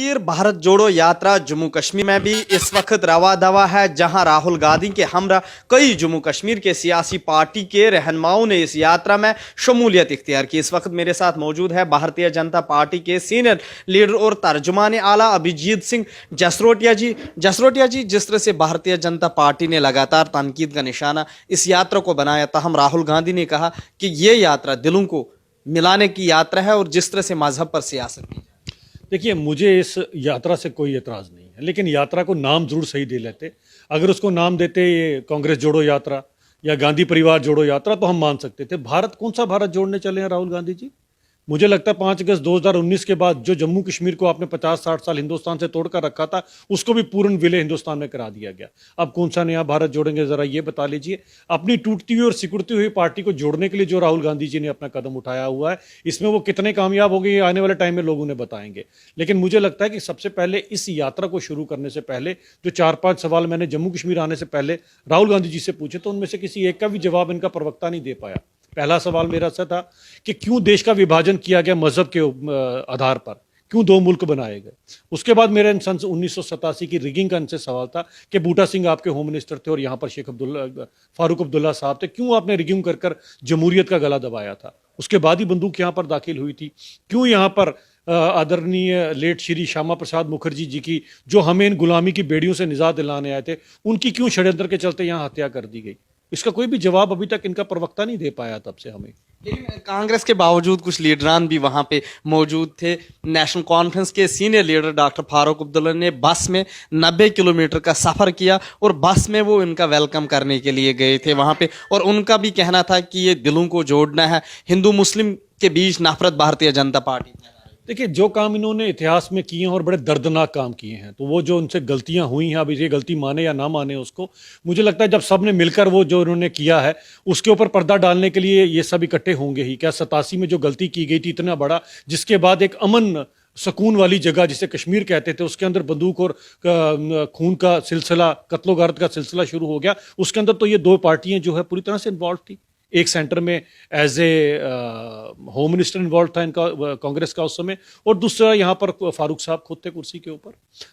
भारत जोड़ो यात्रा जम्मू कश्मीर में भी इस वक्त रवा दवा है, जहां राहुल गांधी के हमरा कई जम्मू कश्मीर के सियासी पार्टी के रहनुमाओं ने इस यात्रा में शमूलियत इख्तियार की। इस वक्त मेरे साथ मौजूद है भारतीय जनता पार्टी के सीनियर लीडर और तर्जुमान आला अभिजीत सिंह जसरोटिया जी। जसरोटिया जी, जिस तरह से भारतीय जनता पार्टी ने लगातार तनकीद का निशाना इस यात्रा को बनाया, ताहम राहुल गांधी ने कहा कि ये यात्रा दिलों को मिलाने की यात्रा है और जिस तरह से मजहब पर सियासत की। देखिए, मुझे इस यात्रा से कोई एतराज़ नहीं है, लेकिन यात्रा को नाम जरूर सही दे लेते। अगर उसको नाम देते ये कांग्रेस जोड़ो यात्रा या गांधी परिवार जोड़ो यात्रा तो हम मान सकते थे। भारत, कौन सा भारत जोड़ने चले हैं राहुल गांधी जी? मुझे लगता है 5 अगस्त 2019 के बाद जो जम्मू कश्मीर को आपने 50-60 साल हिंदुस्तान से तोड़कर रखा था, उसको भी पूर्ण विलय हिंदुस्तान में करा दिया गया। अब कौन सा नया भारत जोड़ेंगे, जरा ये बता लीजिए। अपनी टूटती हुई और सिकुड़ती हुई पार्टी को जोड़ने के लिए जो राहुल गांधी जी ने अपना कदम उठाया हुआ है, इसमें वो कितने कामयाब हो गए आने वाले टाइम में लोग उन्हें बताएंगे। लेकिन मुझे लगता है कि सबसे पहले इस यात्रा को शुरू करने से पहले जो 4-5 सवाल मैंने जम्मू कश्मीर आने से पहले राहुल गांधी जी से पूछे, तो उनमें से किसी एक का भी जवाब इनका प्रवक्ता नहीं दे पाया। पहला सवाल मेरा सा था कि क्यों देश का विभाजन किया गया मजहब के आधार पर, क्यों 2 मुल्क बनाए गए। उसके बाद मेरा सन 1987 की रिगिंग का इनसे सवाल था कि बूटा सिंह आपके होम मिनिस्टर थे और यहाँ पर शेख फारूक अब्दुल्ला साहब थे, क्यों आपने रिगिंग कर कर जमहूरियत का गला दबाया था। उसके बाद ही बंदूक यहाँ पर दाखिल हुई थी। क्यों यहाँ पर आदरणीय लेट श्री श्यामा प्रसाद मुखर्जी जी की, जो हमें इन गुलामी की बेड़ियों से निजात दिलाने आए थे, उनकी क्यों षड्यंत्र के चलते यहाँ हत्या कर दी गई। इसका कोई भी जवाब अभी तक इनका प्रवक्ता नहीं दे पाया तब से हमें। लेकिन कांग्रेस के बावजूद कुछ लीडरान भी वहां पे मौजूद थे। नेशनल कॉन्फ्रेंस के senior leader doctor Farooq Abdullah ने बस में 90 किलोमीटर का सफर किया और बस में वो इनका वेलकम करने के लिए गए थे वहां पे, और उनका भी कहना था कि ये दिलों को जोड़ना है, हिंदू मुस्लिम के बीच नफरत भारतीय जनता पार्टी। देखिए, जो काम इन्होंने इतिहास में किए हैं और बड़े दर्दनाक काम किए हैं, तो वो जो उनसे गलतियां हुई हैं, अब ये गलती माने या ना माने उसको, मुझे लगता है जब सब ने मिलकर वो जो उन्होंने किया है उसके ऊपर पर्दा डालने के लिए ये सब इकट्ठे होंगे ही। क्या 87 में जो गलती की गई थी इतना बड़ा, जिसके बाद एक अमन सुकून वाली जगह जिसे कश्मीर कहते थे, उसके अंदर बंदूक और खून का सिलसिला, कत्लो गारत का सिलसिला शुरू हो गया। उसके अंदर तो ये 2 पार्टियां जो है पूरी तरह से इन्वॉल्व थी। एक सेंटर में as a home minister involve था इनका, कांग्रेस का उस समय, और दूसरा यहाँ पर फारूक साहब खुद थे कुर्सी के ऊपर।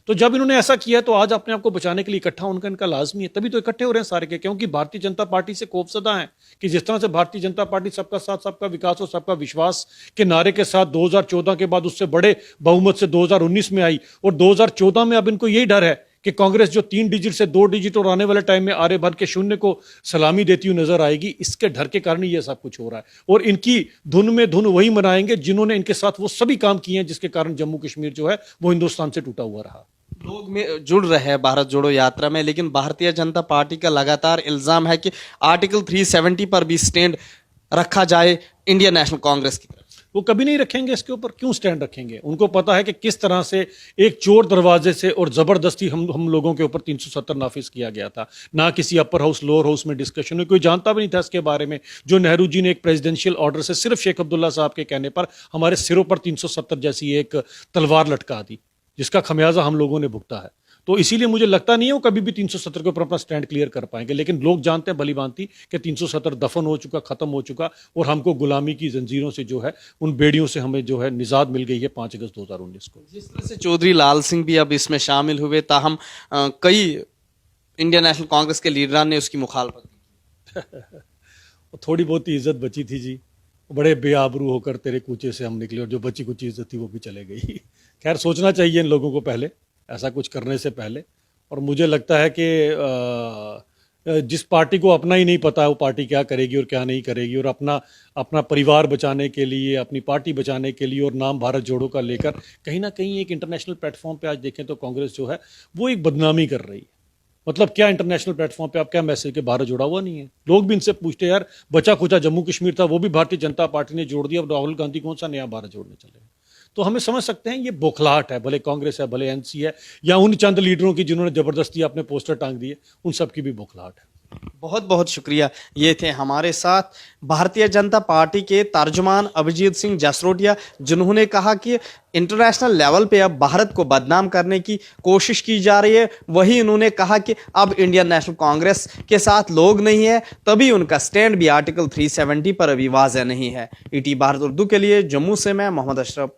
तो जब इन्होंने ऐसा किया तो आज अपने आप को बचाने के लिए इकट्ठा होने का लाजमी है, तभी तो इकट्ठे हो रहे हैं सारे के, क्योंकि भारतीय जनता पार्टी से खौफजदा है कि जिस तरह से भारतीय जनता पार्टी सबका साथ सबका विकास और सबका विश्वास के नारे के साथ 2014 के बाद उससे बड़े बहुमत से 2019 में आई, और 2014 में अब इनको यही डर है कि कांग्रेस जो 3 डिजिट से 2 डिजिट और आने वाले टाइम में आरे भर के शून्य को सलामी देती हुई नजर आएगी। इसके डर के कारण ये सब कुछ हो रहा है, और इनकी धुन में धुन वही मनाएंगे जिन्होंने इनके साथ वो सभी काम किए हैं जिसके कारण जम्मू कश्मीर जो है वो हिंदुस्तान से टूटा हुआ रहा। लोग में जुड़ रहे हैं भारत जोड़ो यात्रा में, लेकिन भारतीय जनता पार्टी का लगातार इल्जाम है कि आर्टिकल 370 पर भी स्टैंड रखा जाए इंडियन नेशनल कांग्रेस की तरफ। वो कभी नहीं रखेंगे इसके ऊपर। क्यों स्टैंड रखेंगे? उनको पता है कि किस तरह से एक चोर दरवाजे से और जबरदस्ती हम लोगों के ऊपर 370 नाफिज किया गया था। ना किसी अपर हाउस लोअर हाउस में डिस्कशन हुई, कोई जानता भी नहीं था इसके बारे में। जो नेहरू जी ने एक प्रेसिडेंशियल ऑर्डर से सिर्फ शेख अब्दुल्ला साहब के कहने पर हमारे सिरों पर 370 जैसी एक तलवार लटका दी, जिसका खमियाजा हम लोगों ने भुगता है। तो इसीलिए मुझे लगता नहीं है वो कभी भी 370 के ऊपर अपना स्टैंड क्लियर कर पाएंगे। लेकिन लोग जानते हैं भली भांति कि 370 दफन हो चुका, खत्म हो चुका, और हमको गुलामी की जंजीरों से जो है, उन बेड़ियों से हमें जो है निजात मिल गई है 5 अगस्त 2019 को। जिस तरह से चौधरी लाल सिंह भी अब इसमें शामिल हुए, ताहम कई इंडियन नेशनल कांग्रेस के लीडरान ने उसकी मुखालफत की। थोड़ी बहुत ही इज्जत बची थी जी, बड़े बेआबरू होकर तेरे कूचे से हम निकले, और जो बची कुछ इज्जत थी वो भी चले गई। खैर, सोचना चाहिए इन लोगों को पहले, ऐसा कुछ करने से पहले। और मुझे लगता है कि जिस पार्टी को अपना ही नहीं पता है वो पार्टी क्या करेगी और क्या नहीं करेगी, और अपना परिवार बचाने के लिए, अपनी पार्टी बचाने के लिए और नाम भारत जोड़ो का लेकर कहीं ना कहीं एक इंटरनेशनल प्लेटफॉर्म पे आज देखें तो कांग्रेस जो है वो एक बदनामी कर रही है। मतलब क्या इंटरनेशनल प्लेटफॉर्म पे आप क्या मैसेज के भारत जोड़ा हुआ नहीं है? लोग भी इनसे पूछते हैं, यार बचा खुचा जम्मू कश्मीर था वो भी भारतीय जनता पार्टी ने जोड़ दिया, अब राहुल गांधी कौन सा नया भारत जोड़ने चले? तो हमें समझ सकते हैं ये बौखलाहट है, भले कांग्रेस है, भले एनसी है, या उन चंद लीडरों की जिन्होंने जबरदस्ती अपने पोस्टर टांग दिए, उन सब की भी बौखलाहट है। बहुत बहुत शुक्रिया। ये थे हमारे साथ भारतीय जनता पार्टी के तर्जुमान अभिजीत सिंह जसरोटिया, जिन्होंने कहा कि इंटरनेशनल लेवल पे अब भारत को बदनाम करने की कोशिश की जा रही है। वही उन्होंने कहा कि अब इंडियन नेशनल कांग्रेस के साथ लोग नहीं है, तभी उनका स्टैंड भी आर्टिकल 370 पर अभी वाज़ेह नहीं है। ईटी भारत उर्दू के लिए जम्मू से मैं मोहम्मद अशरफ।